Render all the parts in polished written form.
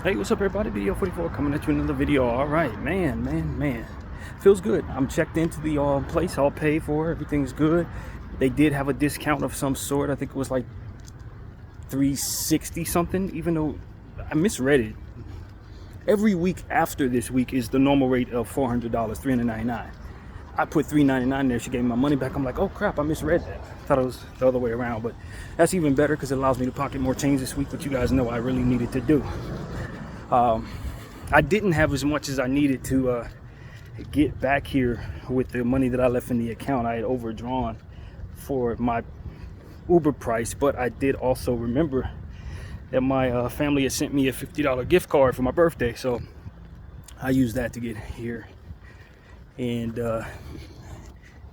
Hey, what's up, everybody? Video 44 coming at you in another video. All right, man. Feels good. I'm checked into the place, all paid for. Everything's good. They did have a discount of some sort. I think it was like 360 something, even though I misread it. Every week after this week is the normal rate of $400, $399. I put $399 there. She gave me my money back. I'm like, oh crap, I misread that. Thought it was the other way around, but that's even better because it allows me to pocket more change this week, which you guys know I really needed to do. I didn't have as much as I needed to get back here with the money that I left in the account. I had overdrawn for my Uber price, but I did also remember that my family had sent me a $50 gift card for my birthday, so I used that to get here and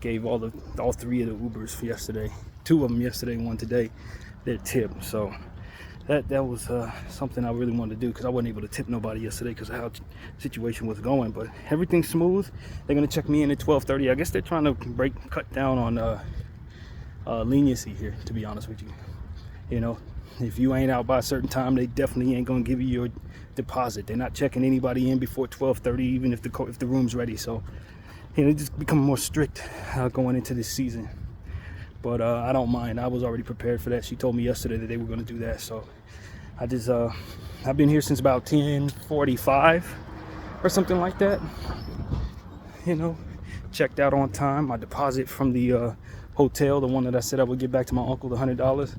gave all three of the Ubers for yesterday, two of them yesterday, one today, their tip. So that was something I really wanted to do because I wasn't able to tip nobody yesterday because of how the situation was going. But everything's smooth. They're gonna check me in at 12:30. I guess they're trying to cut down on leniency here, to be honest with you. You know, if you ain't out by a certain time, they definitely ain't gonna give you your deposit. They're not checking anybody in before 12:30, even if the room's ready. So, you know, it's just become more strict going into this season. But I don't mind. I was already prepared for that. She told me yesterday that they were going to do that. So I just, I've been here since about 10:45 or something like that. You know, checked out on time. My deposit from the hotel, the one that I said I would give back to my uncle, the $100,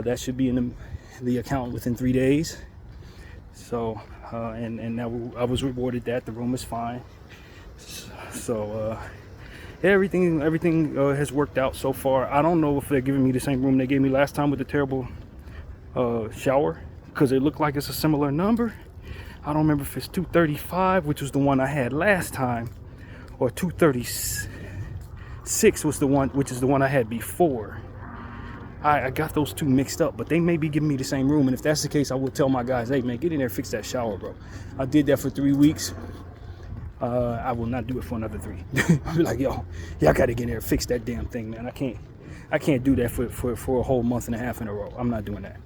that should be in the account within 3 days. So, and now I was rewarded that. The room is fine. So, everything has worked out so far. I don't know if they're giving me the same room they gave me last time with the terrible shower, because it looked like it's a similar number. I don't remember if it's 235, which was the one I had last time, or 236 was the one, which is the one I had before. I got those two mixed up, but they may be giving me the same room, and if that's the case, I will tell my guys, hey man, get in there, fix that shower, bro. I did that for 3 weeks. I will not do it for another 3. I'll be like, yo, y'all gotta get in there, fix that damn thing, man. I can't do that for a whole month and a half in a row. I'm not doing that.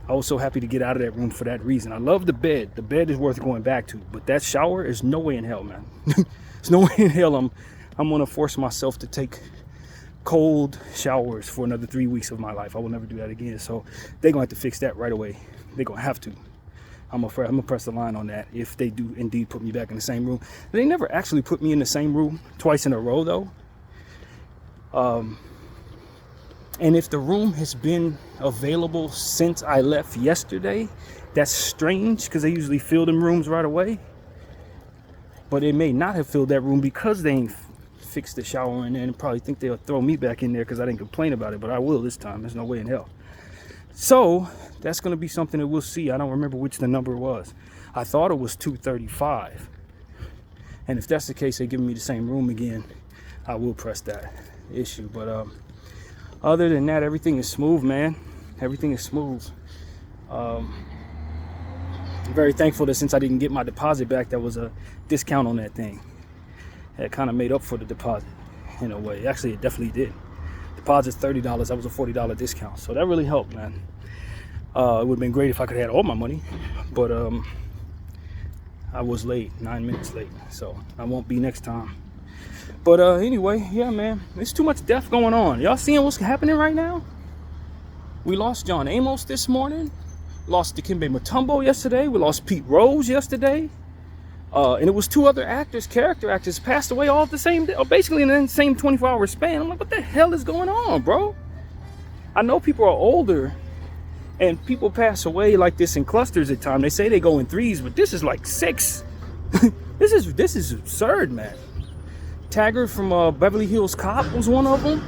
I was so happy to get out of that room for that reason. I love the bed. The bed is worth going back to, but that shower is no way in hell, man. There's no way in hell I'm gonna force myself to take cold showers for another 3 weeks of my life. I will never do that again. So they're gonna have to fix that right away. They're gonna have to. I'm gonna press the line on that if they do indeed put me back in the same room. They never actually put me in the same room twice in a row, though. And if the room has been available since I left yesterday, that's strange because they usually fill them rooms right away. But it may not have filled that room because they ain't fixed the shower in there, and probably think they'll throw me back in there because I didn't complain about it. But I will this time. There's no way in hell. So that's going to be something that we'll see. I don't remember which the number was. I thought it was 235. And if that's the case, they're giving me the same room again, I will press that issue. But other than that, everything is smooth, man. Everything is smooth. I'm very thankful that since I didn't get my deposit back, there was a discount on that thing. That kind of made up for the deposit in a way. Actually, it definitely did. Deposit's $30. That was a $40 discount. So that really helped, man. It would have been great if I could have had all my money, but I was late, 9 minutes late, so I won't be next time. But anyway, yeah, man, there's too much death going on. Y'all seeing what's happening right now? We lost John Amos this morning, lost Dikembe Mutombo yesterday, we lost Pete Rose yesterday, and it was 2 other character actors, passed away all at the same day, or basically in the same 24-hour span. I'm like, what the hell is going on, bro? I know people are older, and people pass away like this in clusters at times. They say they go in 3s, but this is like 6. This is absurd, man. Taggart from Beverly Hills Cop was one of them.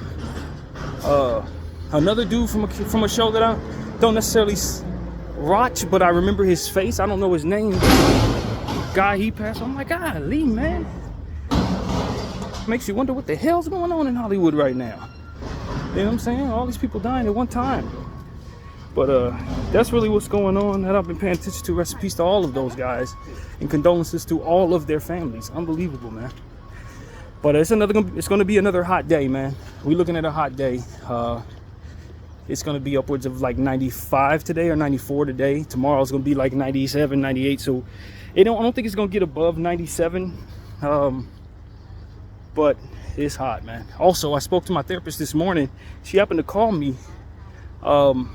Another dude from a show that I don't necessarily watch, but I remember his face. I don't know his name. Guy, he passed. I'm like, golly, man. Makes you wonder what the hell's going on in Hollywood right now. You know what I'm saying? All these people dying at one time. But that's really what's going on that I've been paying attention to. Rest in peace to all of those guys, and condolences to all of their families. Unbelievable, man. But it's going to be another hot day, man. We're looking at a hot day. It's going to be upwards of like 95 today or 94 today. Tomorrow's going to be like 97, 98. So I don't think it's going to get above 97. But it's hot, man. Also, I spoke to my therapist this morning. She happened to call me while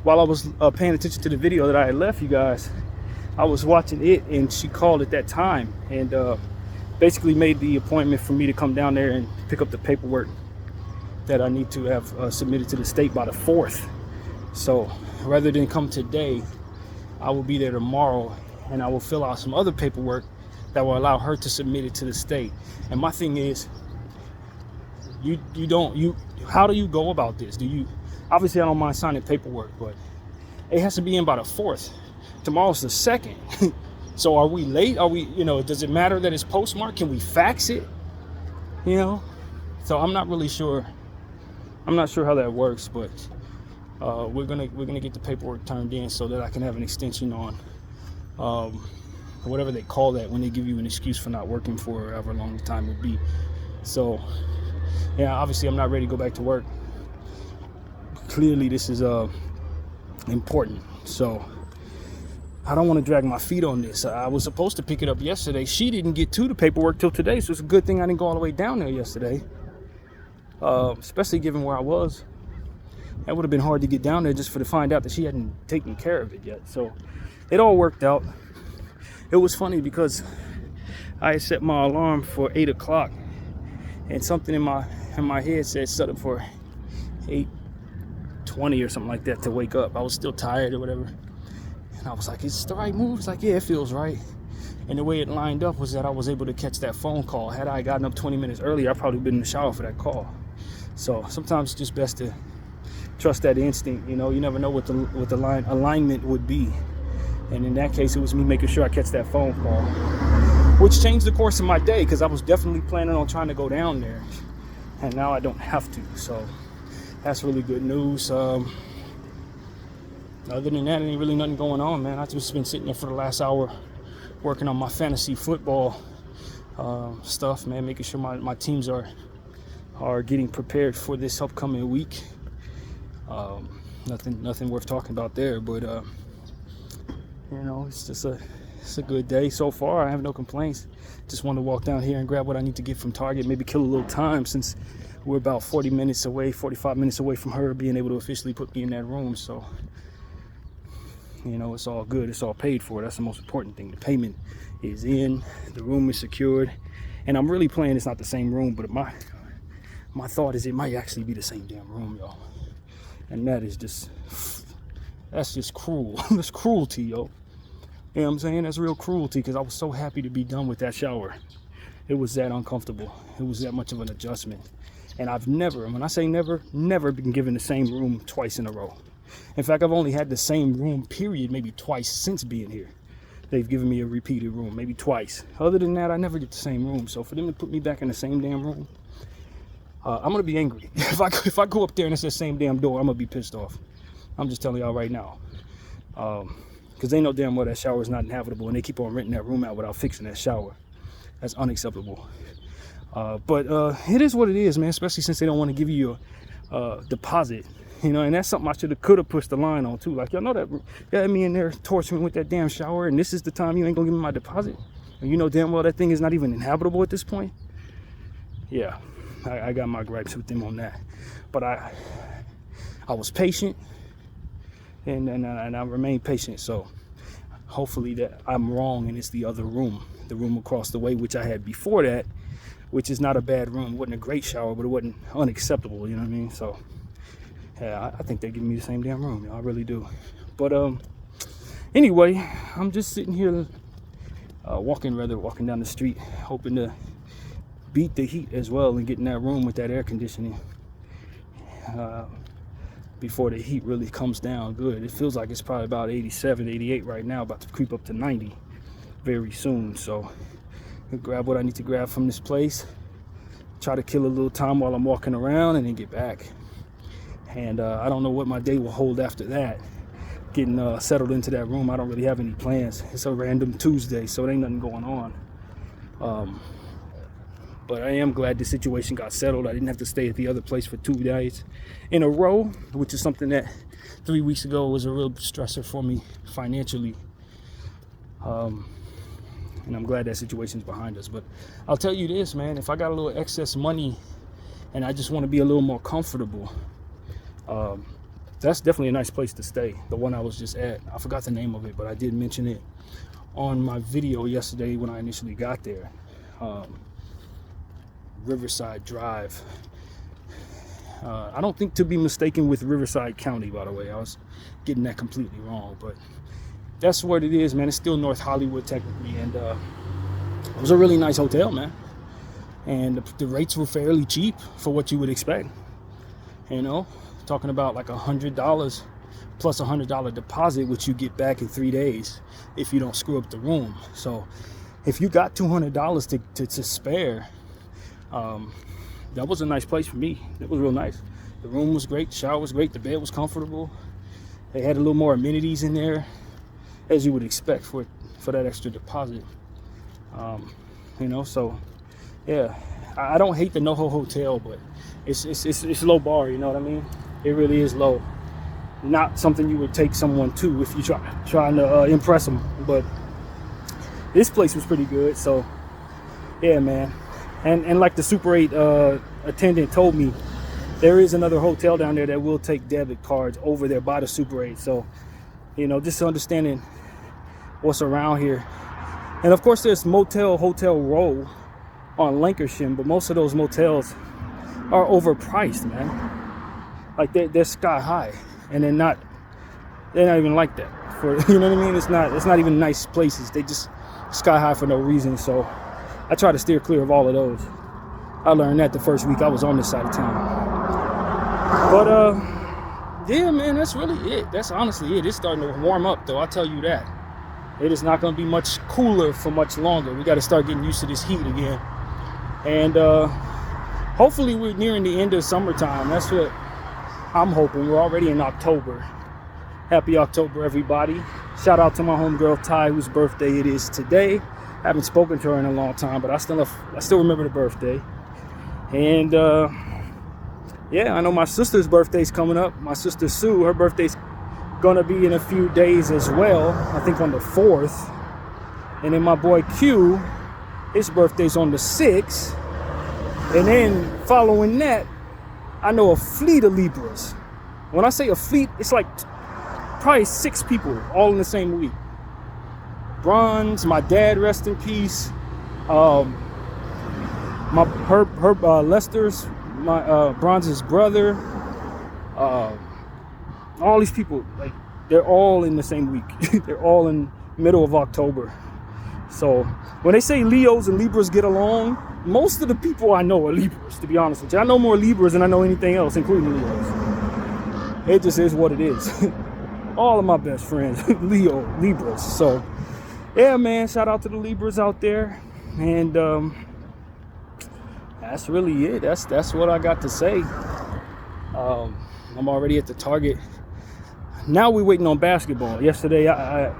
I was paying attention to the video that I had left you guys. I was watching it, and she called at that time and basically made the appointment for me to come down there and pick up the paperwork that I need to have submitted to the state by the 4th. So rather than come today, I will be there tomorrow, and I will fill out some other paperwork that will allow her to submit it to the state. And my thing is, how do you go about this? Obviously I don't mind signing paperwork, but it has to be in by the 4th. Tomorrow's the 2nd. So are we late? Does it matter that it's postmarked? Can we fax it? So I'm not really sure. I'm not sure how that works, but we're gonna get the paperwork turned in so that I can have an extension on whatever they call that when they give you an excuse for not working for however long the time would be. So yeah, obviously I'm not ready to go back to work. Clearly this is important, so I don't want to drag my feet on this. I was supposed to pick it up yesterday. She didn't get to the paperwork till today, so it's a good thing I didn't go all the way down there yesterday, especially given where I was. That would have been hard to get down there just to find out that she hadn't taken care of it yet. So it all worked out. It was funny because I had set my alarm for 8 o'clock, and something in my head said set it for 8:20 or something like that to wake up. I was still tired or whatever, and I was like, "Is this the right move?" It's like, "Yeah, it feels right." And the way it lined up was that I was able to catch that phone call. Had I gotten up 20 minutes earlier, I'd probably been in the shower for that call. So sometimes it's just best to trust that instinct. You never know what the alignment would be. And in that case, it was me making sure I catch that phone call, which changed the course of my day because I was definitely planning on trying to go down there, and now I don't have to. So that's really good news. Other than that, ain't really nothing going on, man. I've just been sitting there for the last hour working on my fantasy football stuff, man, making sure my teams are getting prepared for this upcoming week. Nothing worth talking about there, but it's a good day so far. I have no complaints. Just want to walk down here and grab what I need to get from Target, maybe kill a little time since we're about 45 minutes away from her being able to officially put me in that room. So it's all good. It's all paid for. That's the most important thing. The payment is in, the room is secured, and I'm really praying it's not the same room, but my thought is it might actually be the same damn room, y'all. And that's just cruel. That's cruelty, yo. You know what I'm saying? That's real cruelty, because I was so happy to be done with that shower. It was that uncomfortable. It was that much of an adjustment. And I've never, and when I say never been given the same room twice in a row. In fact, I've only had the same room, period, maybe twice since being here. They've given me a repeated room, maybe twice. Other than that, I never get the same room. So for them to put me back in the same damn room, I'm going to be angry. If I go up there and it's the same damn door, I'm going to be pissed off. I'm just telling y'all right now. Because they know damn well that shower is not inhabitable, and they keep on renting that room out without fixing that shower. That's unacceptable. But it is what it is, man, especially since they don't want to give you a deposit. And that's something I could have pushed the line on too. Like, y'all know that you had me in there torturing with that damn shower, and this is the time you ain't gonna give me my deposit, and you know damn well that thing is not even inhabitable at this point. Yeah, I got my gripes with them on that, but I was patient, and I remain patient. So hopefully that I'm wrong and it's the other room, the room across the way, which I had before that, which is not a bad room. It wasn't a great shower, but it wasn't unacceptable. You know what I mean? So. Yeah, I think they're giving me the same damn room. I really do. But anyway, I'm just sitting here walking down the street, hoping to beat the heat as well and get in that room with that air conditioning before the heat really comes down good. It feels like it's probably about 87, 88 right now, about to creep up to 90 very soon. So I'll grab what I need to grab from this place, try to kill a little time while I'm walking around, and then get back. And I don't know what my day will hold after that. Getting settled into that room, I don't really have any plans. It's a random Tuesday, so it ain't nothing going on. But I am glad the situation got settled. I didn't have to stay at the other place for 2 days in a row, which is something that 3 weeks ago was a real stressor for me financially. And I'm glad that situation's behind us. But I'll tell you this, man, if I got a little excess money and I just want to be a little more comfortable, that's definitely a nice place to stay. The one I was just at, I forgot the name of it, but I did mention it on my video yesterday when I initially got there. Riverside Drive. I don't think to be mistaken with Riverside County, by the way. I was getting that completely wrong, but that's what it is, man. It's still North Hollywood technically, and it was a really nice hotel, man. And the rates were fairly cheap for what you would expect. You know, talking about like $100 plus $100 deposit, which you get back in 3 days if you don't screw up the room. So if you got $200 to spare, that was a nice place for me. It was real nice. The room was great, the shower was great, the bed was comfortable. They had a little more amenities in there, as you would expect for that extra deposit. You know, so yeah, I don't hate the NoHo Hotel, but it's low bar, you know what I mean? It really is low. Not something you would take someone to if you trying to impress them. But this place was pretty good, so yeah, man. And like the Super 8 attendant told me, there is another hotel down there that will take debit cards over there by the Super 8. So, you know, just understanding what's around here. And of course, there's Motel Hotel Row on Lancashire, but most of those motels are overpriced, man. Like they're sky high, and they're not even like that. For, you know what I mean? It's not even nice places. They just sky high for no reason. So I try to steer clear of all of those. I learned that the first week I was on this side of town. But yeah, man, that's really it. That's honestly it. It's starting to warm up, though. I'll tell you that. It is not going to be much cooler for much longer. We got to start getting used to this heat again. And hopefully we're nearing the end of summertime. That's what I'm hoping. We're already in October. Happy October, everybody. Shout out to my homegirl Ty, whose birthday it is today. I haven't spoken to her in a long time, but I still remember the birthday. And yeah, I know my sister's birthday's coming up. My sister Sue, her birthday's gonna be in a few days as well. I think on the 4th. And then my boy Q, his birthday's on the 6th. And then following that, I know a fleet of Libras. When I say a fleet, it's like probably 6 people all in the same week. Bronze, my dad, rest in peace. Lester's, Bronze's brother. All these people, like, they're all in the same week. They're all in middle of October. So when they say Leos and Libras get along, most of the people I know are Libras, to be honest with you. I know more Libras than I know anything else, including Leos. It just is what it is. All of my best friends, Libras. So yeah, man, shout out to the Libras out there. And that's really it. That's what I got to say. I'm already at the Target. Now we're waiting on basketball. Yesterday, I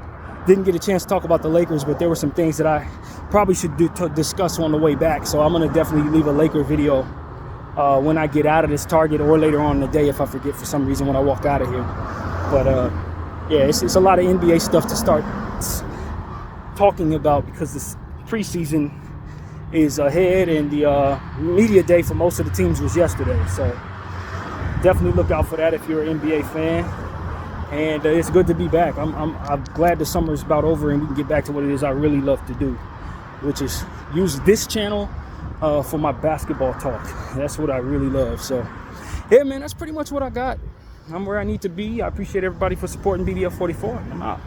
didn't get a chance to talk about the Lakers, but there were some things that I probably should discuss on the way back. So I'm going to definitely leave a Laker video when I get out of this Target, or later on in the day if I forget for some reason when I walk out of here. But yeah, it's a lot of NBA stuff to start talking about because this preseason is ahead, and the media day for most of the teams was yesterday. So definitely look out for that if you're an NBA fan. And it's good to be back. I'm glad the summer is about over and we can get back to what it is I really love to do, which is use this channel for my basketball talk. That's what I really love. So yeah, man, that's pretty much what I got. I'm where I need to be. I appreciate everybody for supporting BDF 44. I'm out.